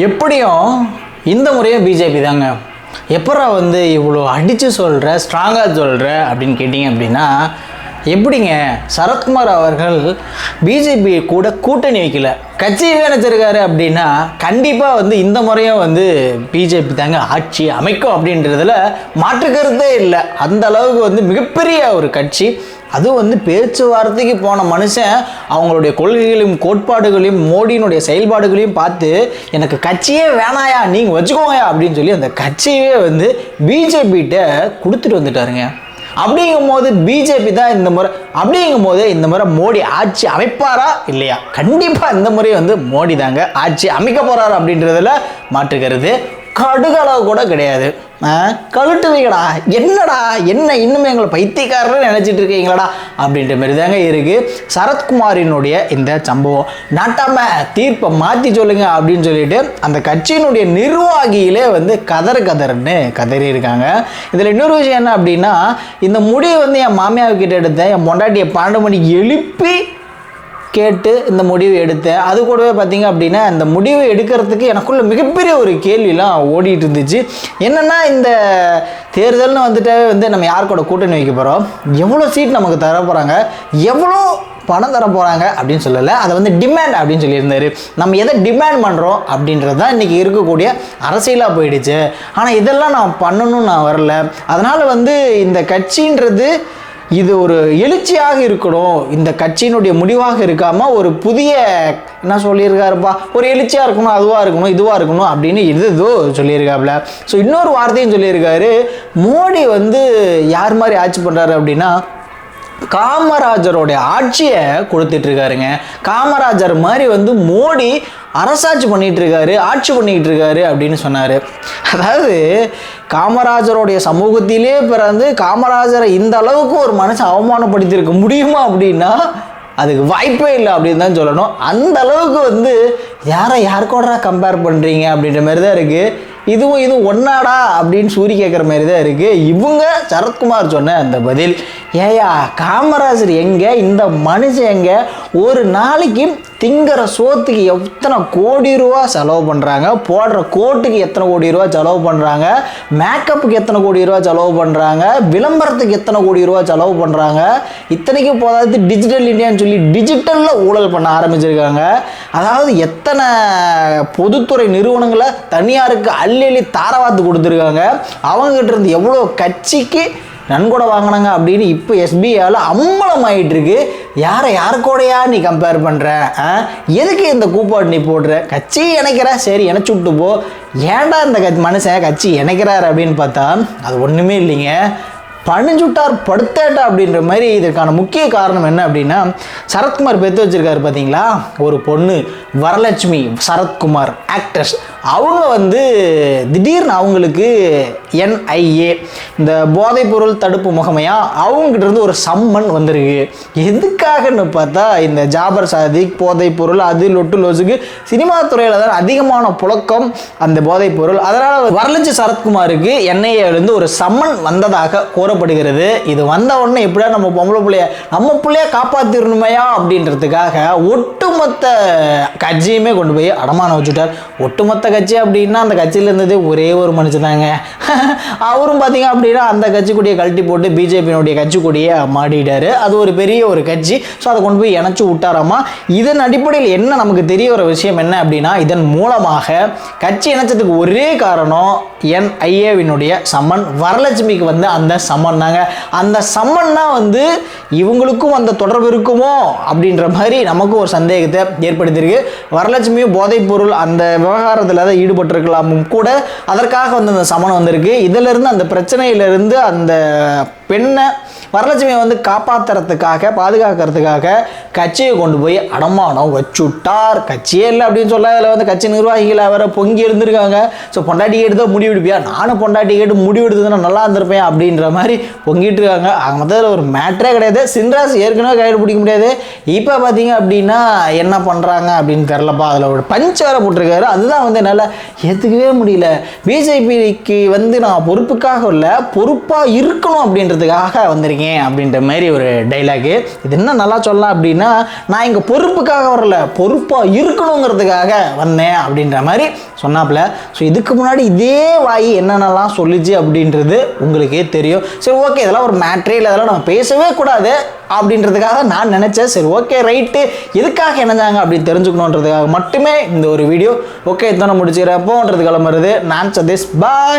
எப்படியும் இந்த முறையும் பிஜேபி தாங்க. எப்பரா வந்து இவ்வளோ அடித்து சொல்கிற, ஸ்ட்ராங்காக சொல்கிற அப்படின்னு கேட்டிங்க அப்படின்னா, எப்படிங்க சரத்குமார் அவர்கள் பிஜேபி கூட கூட்டணி வைக்கல, கட்சியவே நினச்சிருக்காரு அப்படின்னா கண்டிப்பாக வந்து இந்த முறையும் வந்து பிஜேபி தாங்க ஆட்சி அமைக்கும் அப்படின்றதுல மாற்றுக்கருத்தே இல்லை. அந்த அளவுக்கு வந்து மிகப்பெரிய ஒரு கட்சி. அதுவும் வந்து பேச்சுவார்த்தைக்கு போன மனுஷன் அவங்களுடைய கொள்கைகளையும் கோட்பாடுகளையும் மோடியினுடைய செயல்பாடுகளையும் பார்த்து எனக்கு கட்சியே வேணாயா, நீங்கள் வச்சுக்கோங்க அப்படின்னு சொல்லி அந்த கட்சியே வந்து பிஜேபிகிட்ட கொடுத்துட்டு வந்துட்டாருங்க. அப்படிங்கும்போது பிஜேபி தான் இந்த முறை, அப்படிங்கும்போது இந்த முறை மோடி ஆட்சி அமைப்பாரா இல்லையா? கண்டிப்பாக இந்த முறை வந்து மோடி தாங்க ஆட்சி அமைக்க போகிறாரு அப்படின்றதுல மாற்றுக்கிறது கடுகளவு கூட கிடையாது. கழுட்டுவீங்கடா, என்னடா என்ன இன்னுமே எங்களை பைத்தியக்காரன்னு நினச்சிட்டு இருக்கீங்களடா அப்படின்ற மாதிரி தாங்க இருக்குது சரத்குமாரினுடைய இந்த சம்பவம். நாட்டாம தீர்ப்பை மாற்றி சொல்லுங்க அப்படின்னு சொல்லிட்டு அந்த கட்சியினுடைய நிர்வாகியிலே வந்து கதறுன்னு கதறி இருக்காங்க. இதில் இன்னொரு விஷயம் என்ன அப்படின்னா, இந்த முடிவை வந்து என் மாமியார்கிட்ட எடுத்தேன், என் பொண்டாட்டியை 12 மணிக்கு எழுப்பி கேட்டு இந்த முடிவு எடுத்தேன். அது கூடவே பார்த்தீங்க அப்படின்னா இந்த முடிவு எடுக்கிறதுக்கு எனக்குள்ள மிகப்பெரிய ஒரு கேள்விலாம் ஓடிட்டு இருந்துச்சு. என்னென்னா, இந்த தேர்தல்னு வந்துட்டாவே வந்து நம்ம யார் கூட கூட்டணி வைக்க போகிறோம், எவ்வளோ சீட் நமக்கு தர போகிறாங்க, எவ்வளோ பணம் தர போகிறாங்க அப்படின்னு சொல்லலை, அதை வந்து டிமாண்ட் அப்படின்னு சொல்லியிருந்தார். நம்ம எதை டிமாண்ட் பண்ணுறோம் அப்படின்றது தான் இன்றைக்கி இருக்கக்கூடிய அரசியலாக போயிடுச்சு. ஆனால் இதெல்லாம் நான் பண்ணணும்னு நான் வரல. அதனால் வந்து இந்த கட்சின்றது இது ஒரு எழுச்சியாக இருக்கணும், இந்த கட்சியினுடைய முடிவாக இருக்காமல் ஒரு புதிய என்ன சொல்லியிருக்காருப்பா, ஒரு எழுச்சியாக இருக்கணும், அதுவாக இருக்கணும், இதுவாக இருக்கணும் அப்படின்னு இதோ சொல்லியிருக்காப்புல. ஸோ இன்னொரு வார்த்தையும் சொல்லியிருக்காரு, மோடி வந்து யார் மாதிரி ஆட்சி பண்ணுறாரு அப்படின்னா காமராஜருடைய ஆட்சியை கொடுத்துட்டு இருக்காருங்க. காமராஜர் மாதிரி வந்து மோடி அரசாட்சி பண்ணிகிட்டு இருக்காரு, ஆட்சி பண்ணிக்கிட்டு இருக்காரு அப்படின்னு சொன்னார். அதாவது காமராஜருடைய சமூகத்திலே பிறந்து காமராஜரை இந்த அளவுக்கு ஒரு மனுஷன் அவமானப்படுத்தியிருக்க முடியுமா அப்படின்னா அதுக்கு வாய்ப்பே இல்லை அப்படின்னு தான் சொல்லணும். அந்த அளவுக்கு வந்து யார் கூட கம்பேர் பண்ணுறீங்க அப்படின்ற மாதிரி தான் இருக்குது. இதுவும் ஒன்னாடா அப்படின்னு சூரி கேட்குற மாதிரி தான் இருக்குது. இவங்க சரத்குமார் சொன்ன அந்த பதில், ஏயா காமராஜர் எங்கே, இந்த மனுஷன் எங்கே, ஒரு நாளைக்கு திங்கிற சோத்துக்கு எத்தனை கோடி ரூபா செலவு பண்ணுறாங்க, போடுற கோட்டுக்கு எத்தனை கோடி ரூபா செலவு பண்ணுறாங்க, மேக்கப்புக்கு எத்தனை கோடி ரூபா செலவு பண்ணுறாங்க, விளம்பரத்துக்கு எத்தனை கோடி ரூபா செலவு பண்ணுறாங்க, இத்தனைக்கு போதாது டிஜிட்டல் இந்தியான்னு சொல்லி டிஜிட்டலில் ஊழல் பண்ண ஆரம்பிச்சிருக்காங்க. அதாவது எத்தனை பொதுத்துறை நிறுவனங்களை தனியாருக்கு அள்ளி தாரவாத்து கொடுத்துருக்காங்க, அவங்ககிட்ட இருந்து எவ்வளோ கட்சிக்கு நன்கொடை வாங்கினாங்க அப்படின்னு இப்போ எஸ்பிஐயால் அம்பலம் ஆகிட்டு இருக்கு. யாருக்கூடையா நீ கம்பேர் பண்ணுற, எதுக்கு இந்த கூப்பாடு நீ போடுற, கட்சி இணைக்கிற, சரி இணைச்சி விட்டு போ, ஏன்டா இந்த மனுஷன் கட்சி இணைக்கிறார் அப்படின்னு பார்த்தா அது ஒன்றுமே இல்லைங்க, பணிஞ்சுட்டார் படுத்தாட்டா அப்படின்ற மாதிரி. இதற்கான முக்கிய காரணம் என்ன அப்படின்னா, சரத்குமார் பெற்று வச்சிருக்காரு பார்த்தீங்களா ஒரு பொண்ணு, வரலட்சுமி சரத்குமார் ஆக்ட்ரஸ். அவங்க வந்து திடீர்னு அவங்களுக்கு NIA இந்த போதைப்பொருள் தடுப்பு முகமையாக அவங்ககிட்ட இருந்து ஒரு சம்மன் வந்திருக்கு. எதுக்காகன்னு பார்த்தா இந்த ஜாபர் சாதிக் போதைப்பொருள் அது லொட்டு லோசுக்கு சினிமா துறையில் தான் அதிகமான புழக்கம் அந்த போதைப்பொருள். அதனால் வரலட்சுமி சரத்குமாருக்கு NIAவிலேருந்து ஒரு சம்மன் வந்ததாக கூறப்படுகிறது. இது வந்த உடனே எப்படியா நம்ம நம்ம பிள்ளைய காப்பாற்றிடணுமையா அப்படின்றதுக்காக ஒட்டுமொத்த கட்சியுமே கொண்டு போய் அடமானம் வச்சுட்டார். ஒட்டுமொத்த கட்சி அப்படின்னா அந்த கட்சியில் இருந்தது ஒரே ஒரு மனுஷன் தாங்க. அவரும் பார்த்தீங்க அப்படின்னா அந்த கட்சி கொடியை கழட்டி போட்டு பிஜேபியினுடைய கட்சி கொடியை மாடிட்டார். அது ஒரு பெரிய ஒரு கட்சி. ஸோ அதை கொண்டு போய் இணைச்சி விட்டாராமா. இதன் அடிப்படையில் என்ன நமக்கு தெரிய வர விஷயம் என்ன அப்படின்னா, இதன் மூலமாக கட்சி இணைச்சதுக்கு ஒரே காரணம் NIAவினுடைய சம்மன், வரலட்சுமிக்கு வந்து அந்த சம்மன் தாங்க. அந்த சம்மன் தான் வந்து இவங்களுக்கும் அந்த தொடர்பு இருக்குமோ அப்படின்ற மாதிரி நமக்கு ஒரு சந்தேகத்தை ஏற்படுத்தியிருக்கு. வரலட்சுமியும் போதைப்பொருள் அந்த விவகாரத்தில் தான் ஈடுபட்டிருக்கலாமும் கூட, அதற்காக வந்து அந்த சம்மன் வந்திருக்கு. இதிலிருந்து அந்த பிரச்சனையிலிருந்து அந்த பெண்ணை வரலட்சுமியை வந்து காப்பாற்றுறதுக்காக பாதுகாக்கிறதுக்காக கட்சியை கொண்டு போய் அடமானம் வச்சுட்டார். கட்சியே இல்லை அப்படின்னு சொல்ல அதில் வந்து கட்சி நிர்வாகிகள் அவரை பொங்கி இருந்திருக்காங்க. ஸோ பொண்டாட்டி கேட்டு தான் முடிவெடுப்பியா, நானும் பொண்டாட்டி கேட்டு முடிவெடுத்ததுன்னா நல்லா இருந்திருப்பேன் அப்படின்ற மாதிரி பொங்கிட்டு இருக்காங்க. அவங்க மொத்தத்தில் ஒரு மேட்டரே கிடையாது. சின்ராஸ் ஏற்கனவே கைடு பிடிக்க முடியாது. இப்போ பார்த்தீங்க அப்படின்னா என்ன பண்ணுறாங்க அப்படின்னு தெரிலப்பா. அதில் ஒரு பஞ்ச் வேற போட்டிருக்காரு. அதுதான் வந்து என்னால் ஏற்றுக்கவே முடியல. பிஜேபிக்கு வந்து நான் பொறுப்புக்காக இல்லை, பொறுப்பாக இருக்கணும் அப்படின்றதுக்காக வந்திருக்கேன். இருக்கேன் அப்படின்ற மாதிரி ஒரு டைலாகு. இது என்ன நல்லா சொல்லலாம் அப்படின்னா, நான் இங்கே பொறுப்புக்காக வரல, பொறுப்பாக இருக்கணுங்கிறதுக்காக வந்தேன் அப்படின்ற மாதிரி சொன்னாப்புல. ஸோ இதுக்கு முன்னாடி இதே வாய் என்னென்னலாம் சொல்லிச்சு அப்படின்றது உங்களுக்கே தெரியும். சரி ஓகே, இதெல்லாம் ஒரு மேட்ரே இல்லை, இதெல்லாம் நம்ம பேசவே கூடாது அப்படின்றதுக்காக நான் நினச்சேன். சரி ஓகே ரைட்டு, எதுக்காக இணைஞ்சாங்க அப்படின்னு தெரிஞ்சுக்கணுன்றதுக்காக மட்டுமே இந்த ஒரு வீடியோ. ஓகே, இத்தனை முடிச்சுக்கிறேன், போன்றது கிளம்புறது. நான் சதீஷ், பாய்.